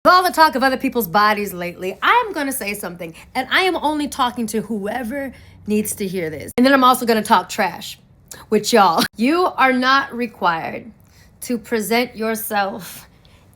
With all the talk of other people's bodies lately, I'm gonna say something, and I am only talking to whoever needs to hear this. And then I'm also gonna talk trash with y'all. You are not required to present yourself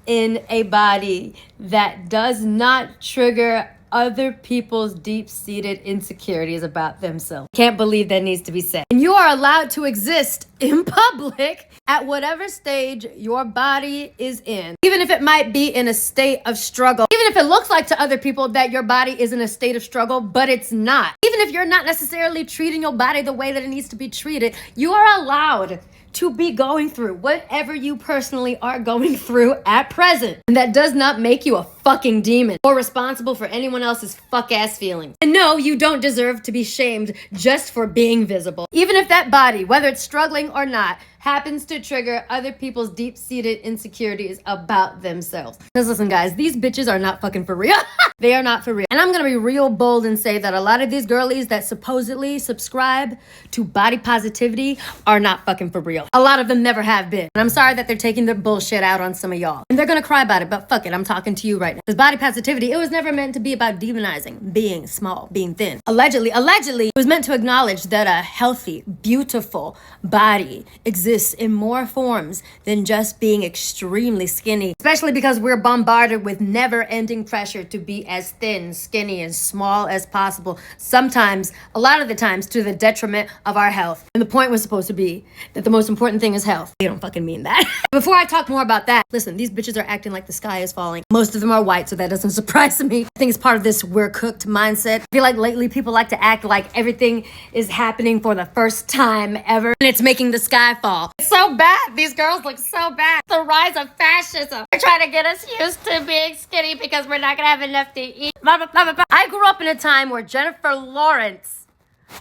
in a body that does not trigger other people's deep-seated insecurities about themselves. Can't believe that needs to be said. And you are allowed to exist in public at whatever stage your body is in, even if it might be in a state of struggle, even if it looks like to other people that your body is in a state of struggle, but it's not. Even if you're not necessarily treating your body the way that it needs to be treated, you are allowed to be going through whatever you personally are going through at present. And that does not make you a fucking demon or responsible for anyone else's fuck-ass feelings. And no, you don't deserve to be shamed just for being visible. Even if that body, whether it's struggling or not, happens to trigger other people's deep-seated insecurities about themselves. Because listen, guys, these bitches are not fucking for real. They are not for real. And I'm gonna be real bold and say that a lot of these girlies that supposedly subscribe to body positivity are not fucking for real. A lot of them never have been. And I'm sorry that they're taking their bullshit out on some of y'all. And they're gonna cry about it, but fuck it, I'm talking to you right now. Because body positivity, it was never meant to be about demonizing, being small, being thin. Allegedly, it was meant to acknowledge that a healthy, beautiful body exists in more forms than just being extremely skinny, especially because we're bombarded with never-ending pressure to be as thin, skinny, and small as possible, sometimes, a lot of the times, to the detriment of our health. And the point was supposed to be that the most important thing is health. They don't fucking mean that. Before I talk more about that, listen, these bitches are acting like the sky is falling. Most of them are white, so that doesn't surprise me. I think it's part of this we're cooked mindset. I feel like lately people like to act like everything is happening for the first time ever, and it's making the sky fall. It's so bad. These girls look so bad. The rise of fascism. They're trying to get us used to being skinny because we're not gonna have enough to eat. Blah, blah, blah, blah, blah. I grew up in a time where Jennifer Lawrence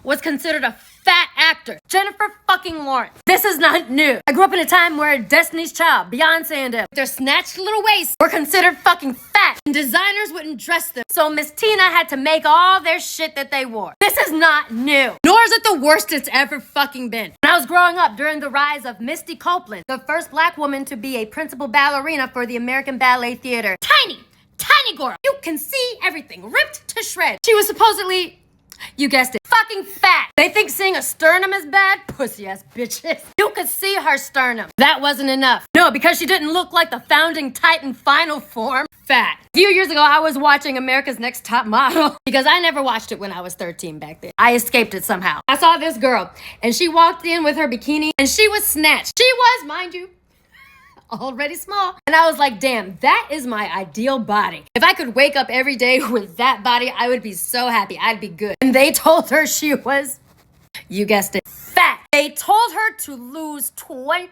was considered a fat actor. Jennifer fucking Lawrence. This is not new. I grew up in a time where Destiny's Child, Beyonce and them, with their snatched little waists, were considered fucking fat. And designers wouldn't dress them. So Miss Tina had to make all their shit that they wore. This is not new. Nor is it the worst it's ever fucking been. When I was growing up during the rise of Misty Copeland, the first black woman to be a principal ballerina for the American Ballet Theater. Tiny girl. You can see everything, ripped to shreds. She was supposedly, you guessed it, fucking fat. They think seeing a sternum is bad? Pussy ass bitches. You could see her sternum. That wasn't enough. No, because she didn't look like the founding titan final form. Fat. A few years ago, I was watching America's Next Top Model because I never watched it when I was 13 back then. I escaped it somehow. I saw this girl and she walked in with her bikini and she was snatched. She was, mind you, already small. And I was like, damn, that is my ideal body. If I could wake up every day with that body, I would be so happy. I'd be good. And they told her she was, you guessed it, fat. They told her to lose 20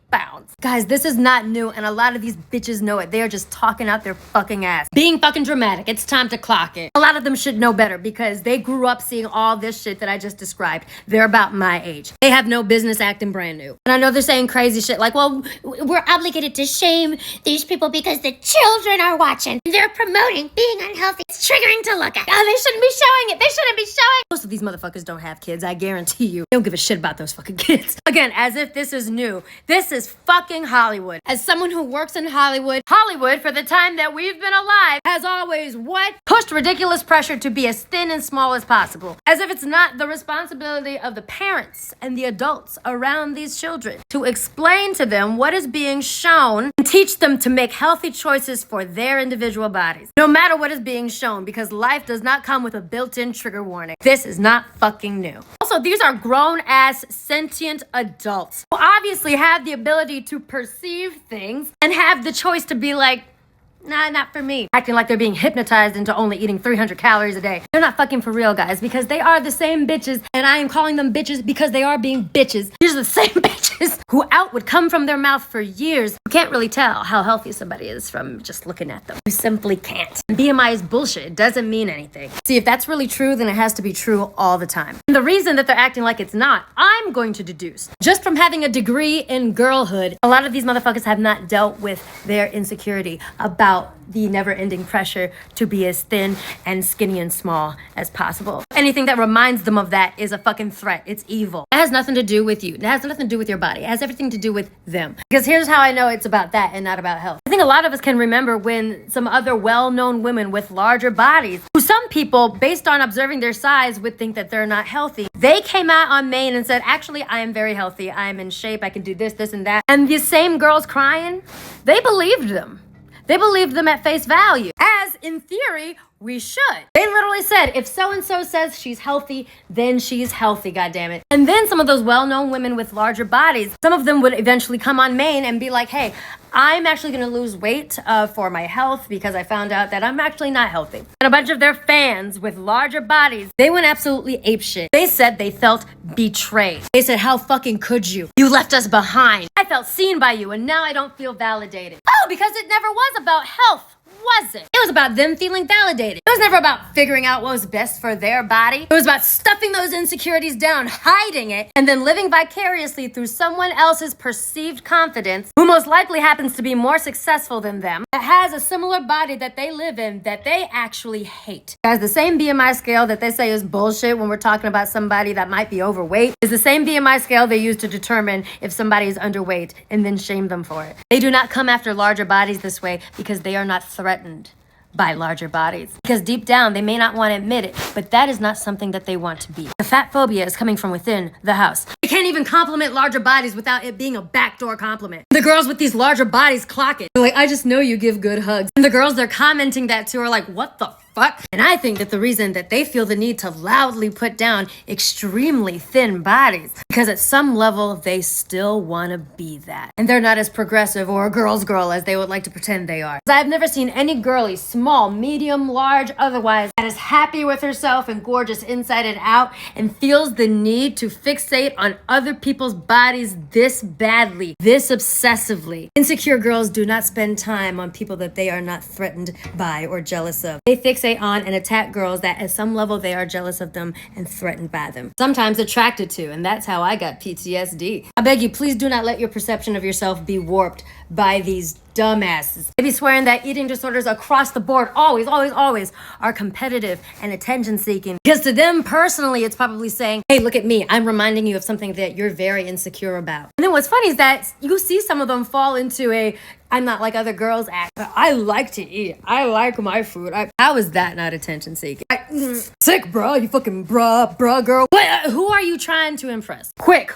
pounds. Guys, this is not new, and a lot of these bitches know it. They are just talking out their fucking ass. Being fucking dramatic. It's time to clock it. A lot of them should know better because they grew up seeing all this shit that I just described. They're about my age. They have no business acting brand new. And I know they're saying crazy shit like, well, we're obligated to shame these people because the children are watching. They're promoting being unhealthy. It's triggering to look at. Oh, they shouldn't be showing it. They shouldn't be showing. Most of these motherfuckers don't have kids. I guarantee you. They don't give a shit about those fucking kids. Again, as if this is new. This is fucking Hollywood. As someone who works in Hollywood, for the time that we've been alive, has always what? Pushed ridiculous pressure to be as thin and small as possible. As if it's not the responsibility of the parents and the adults around these children to explain to them what is being shown and teach them to make healthy choices for their individual bodies. No matter what is being shown, because life does not come with a built-in trigger warning. This is not fucking new. Also, these are grown-ass sentient adults who obviously have the ability to perceive things and have the choice to be like, nah, not for me. Acting like they're being hypnotized into only eating 300 calories a day. They're not fucking for real, guys, because they are the same bitches, and I am calling them bitches because they are being bitches. These are the same bitches who out would come from their mouth for years. You can't really tell how healthy somebody is from just looking at them. You simply can't. And BMI is bullshit. It doesn't mean anything. See, if that's really true, then it has to be true all the time. And the reason that they're acting like it's not, I'm going to deduce. Just from having a degree in girlhood, a lot of these motherfuckers have not dealt with their insecurity about without the never-ending pressure to be as thin and skinny and small as possible. Anything that reminds them of that is a fucking threat. It's evil. It has nothing to do with you. It has nothing to do with your body. It has everything to do with them. Because here's how I know it's about that and not about health. I think a lot of us can remember when some other well-known women with larger bodies, who some people, based on observing their size, would think that they're not healthy, they came out on Maine and said, actually, I am very healthy. I am in shape. I can do this, this, and that. And these same girls crying, they believed them. They believed them at face value, as in theory, we should. They literally said, if so-and-so says she's healthy, then she's healthy, goddammit. And then some of those well-known women with larger bodies, some of them would eventually come on Maine and be like, hey, I'm actually gonna lose weight for my health because I found out that I'm actually not healthy. And a bunch of their fans with larger bodies, they went absolutely apeshit. They said they felt betrayed. They said, how fucking could you? You left us behind. I felt seen by you and now I don't feel validated. Oh, because it never was about health. Was it? It was about them feeling validated. It was never about figuring out what was best for their body. It was about stuffing those insecurities down, hiding it, and then living vicariously through someone else's perceived confidence, who most likely happens to be more successful than them, that has a similar body that they live in that they actually hate. Has the same BMI scale that they say is bullshit when we're talking about somebody that might be overweight, is the same BMI scale they use to determine if somebody is underweight and then shame them for it. They do not come after larger bodies this way because they are not threatened by larger bodies. Because deep down, they may not want to admit it, but that is not something that they want to be. The fat phobia is coming from within the house. They can't even compliment larger bodies without it being a backdoor compliment. The girls with these larger bodies clock it. They're like, I just know you give good hugs. And the girls they're commenting that to are like, what the fuck? And I think that the reason that they feel the need to loudly put down extremely thin bodies, because at some level they still want to be that. And they're not as progressive or a girl's girl as they would like to pretend they are. I've never seen any girly, small, medium, large, otherwise, that is happy with herself and gorgeous inside and out and feels the need to fixate on other people's bodies this badly, this obsessively. Insecure girls do not spend time on people that they are not threatened by or jealous of. They fixate on and attack girls that at some level they are jealous of them and threatened by them. Sometimes attracted to, and that's how I got PTSD. I beg you, please do not let your perception of yourself be warped by these dumbasses. They be swearing that eating disorders across the board always are competitive and attention seeking. Because to them personally, it's probably saying, hey, look at me. I'm reminding you of something that you're very insecure about. And then what's funny is that you see some of them fall into a I'm not like other girls act. I like to eat. I like my food. How is that not attention seeking? Sick, bro. You fucking bruh, girl. What? Who are you trying to impress? Quick.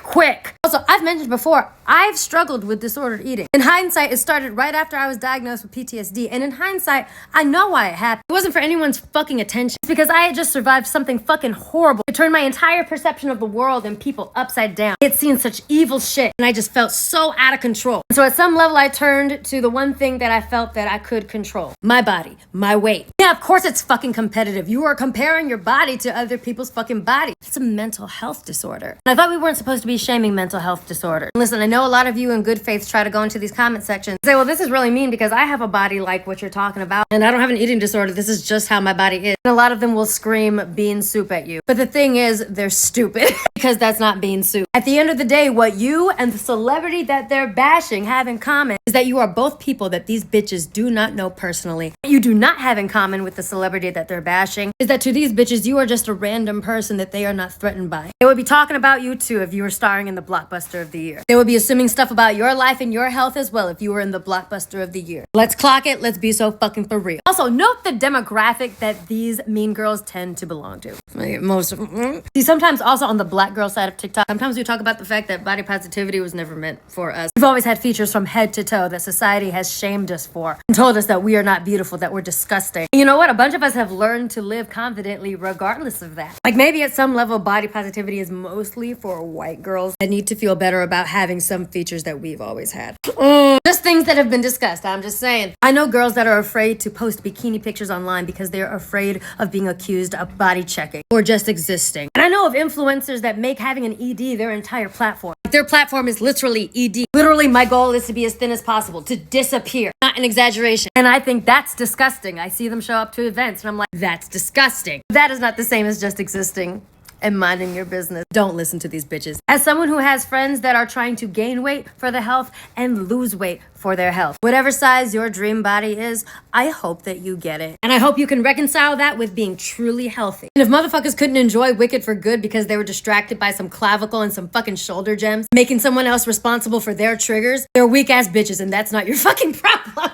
Also, I've mentioned before, I've struggled with disordered eating. In hindsight, it started right after I was diagnosed with PTSD. And in hindsight, I know why it happened. It wasn't for anyone's fucking attention. It's because I had just survived something fucking horrible. It turned my entire perception of the world and people upside down. It seen such evil shit. And I just felt so out of control. So at some level, I turned to the one thing that I felt that I could control. My body, my weight. Yeah, of course it's fucking competitive. You are comparing your body to other people's fucking body. It's a mental health disorder. And I thought we weren't supposed to be shaming mental health disorder. Listen, I know a lot of you in good faith try to go into these comment sections and say, well, this is really mean because I have a body like what you're talking about and I don't have an eating disorder. This is just how my body is. And a lot of them will scream bean soup at you. But the thing is, they're stupid because that's not bean soup. At the end of the day, what you and the celebrity that they're bashing have in common is that you are both people that these bitches do not know personally. What you do not have in common with the celebrity that they're bashing is that to these bitches, you are just a random person that they are not threatened by. They would be talking about you too if you were starring in the blockbuster of the year. They would be assuming stuff about your life and your health as well if you were in the blockbuster of the year. Let's clock it. Let's be so fucking for real. Also, note the demographic that these mean girls tend to belong to. Most of them. See, sometimes also on the black girl side of TikTok, sometimes we talk about the fact that body positivity was never meant for us. We've always had features from head to toe that society has shamed us for and told us that we are not beautiful, that we're disgusting. And you know what? A bunch of us have learned to live confidently regardless of that. Like maybe at some level, body positivity is mostly for white girls that need to feel better about having some features that we've always had. Just things that have been discussed. I'm just saying. I know girls that are afraid to post bikini pictures online because they're afraid of being accused of body checking or just existing. And I know of influencers that make having an ED their entire platform. Their platform is literally ED. Literally, my goal is to be as thin as possible, to disappear. Not an exaggeration. And I think that's disgusting. I see them show up to events and I'm like, that's disgusting. That is not the same as just existing. and minding your business. Don't listen to these bitches. As someone who has friends that are trying to gain weight for their health and lose weight for their health, whatever size your dream body is, I hope that you get it. And I hope you can reconcile that with being truly healthy. And if motherfuckers couldn't enjoy Wicked for good because they were distracted by some clavicle and some fucking shoulder gems, making someone else responsible for their triggers, they're weak ass bitches and that's not your fucking problem.